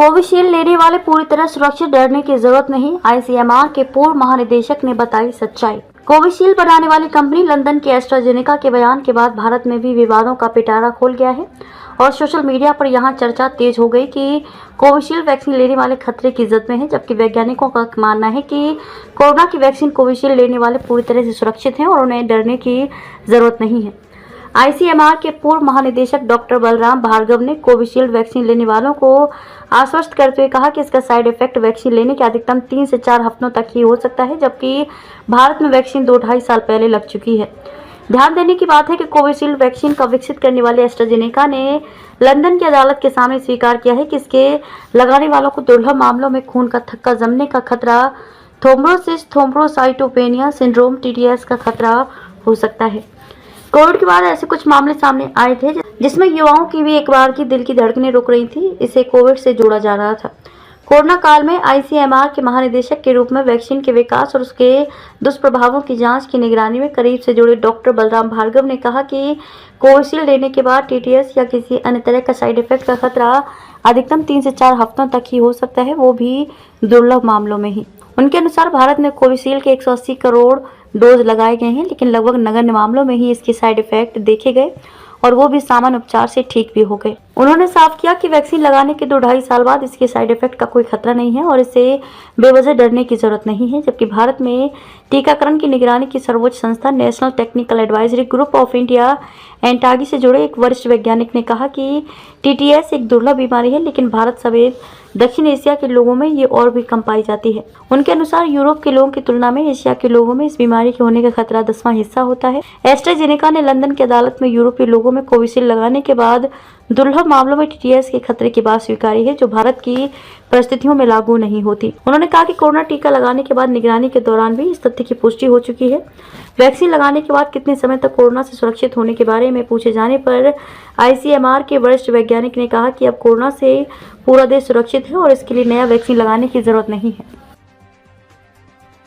Covishield लेने वाले पूरी तरह सुरक्षित, डरने की जरूरत नहीं, आईसीएमआर के पूर्व महानिदेशक ने बताई सच्चाई। कोविशील्ड बनाने वाली कंपनी लंदन के एस्ट्राजेनेका के बयान के बाद भारत में भी विवादों का पिटारा खोल गया है और सोशल मीडिया पर यहां चर्चा तेज हो गई कि कोविशील्ड वैक्सीन लेने वाले खतरे की जद में हैं, जबकि वैज्ञानिकों का मानना है कि कोरोना की वैक्सीन कोविशील्ड लेने वाले पूरी तरह से सुरक्षित हैं और उन्हें डरने की जरूरत नहीं है। आईसीएमआर के पूर्व महानिदेशक डॉक्टर बलराम भार्गव ने कोविशील्ड वैक्सीन लेने वालों को आश्वस्त करते हुए कहा कि इसका साइड इफेक्ट वैक्सीन लेने के अधिकतम 3 से 4 हफ्तों तक ही हो सकता है, जबकि भारत में वैक्सीन 2-2.5 साल पहले लग चुकी है। ध्यान देने की बात है कि कोविशील्ड वैक्सीन का विकसित करने वाले एस्ट्राजेनेका ने लंदन की अदालत के सामने स्वीकार किया है कि इसके लगाने वालों को दुर्लभ मामलों में खून का थक्का जमने का खतरा, थ्रोम्बोसिस थ्रोम्बोसाइटोपेनिया सिंड्रोम (TTS) का खतरा हो सकता है। कोविड के बाद ऐसे कुछ मामले सामने आए थे जिसमें युवाओं की भी एक बार की दिल की धड़कनें रुक रही थी। इसे कोविड से जोड़ा जा रहा था। कोरोना काल में आईसीएमआर के महानिदेशक के रूप में वैक्सीन के विकास और उसके दुष्प्रभावों की जांच की निगरानी में करीब से जुड़े डॉक्टर बलराम भार्गव ने कहा कि कोविशील्ड लेने के बाद TTS या किसी अन्य तरह का साइड इफेक्ट का खतरा अधिकतम 3 से 4 हफ्तों तक ही हो सकता है, वो भी दुर्लभ मामलों में ही। उनके अनुसार भारत में कोविशील्ड के 180 करोड़ डोज लगाए गए हैं, लेकिन लगभग नगण्य मामलों में ही इसके साइड इफेक्ट देखे गए और वो भी सामान्य उपचार से ठीक भी हो गए। उन्होंने साफ किया कि वैक्सीन लगाने के 2-2.5 साल बाद इसके साइड इफेक्ट का कोई खतरा नहीं है और इससे बेवजह डरने की जरूरत नहीं है, जबकि भारत में टीकाकरण की निगरानी की सर्वोच्च संस्था National Technical Advisory Group of India NTAI से जुड़े एक वरिष्ठ वैज्ञानिक ने कहा कि TTS एक दुर्लभ बीमारी है, लेकिन भारत समेत दक्षिण एशिया के लोगों में ये और भी कम पाई जाती है। उनके अनुसार यूरोप के लोगों की तुलना में एशिया के लोगों में इस बीमारी के होने का खतरा 10वां हिस्सा होता है। एस्ट्राजेनेका ने लंदन की अदालत में यूरोपीय लोगों में कोविशील्ड लगाने के बाद दुर्लभ मामलों में TTS के खतरे की बात स्वीकारी है, जो भारत की परिस्थितियों में लागू नहीं होती। उन्होंने कहा कि कोरोना टीका लगाने के बाद निगरानी के दौरान भी इस तथ्य की पुष्टि हो चुकी है। वैक्सीन लगाने के बाद कितने समय तक कोरोना से सुरक्षित होने के बारे में पूछे जाने पर आईसीएमआर के वरिष्ठ वैज्ञानिक ने कहा कि अब कोरोना से पूरा देश सुरक्षित है और इसके लिए नया वैक्सीन लगाने की जरूरत नहीं है।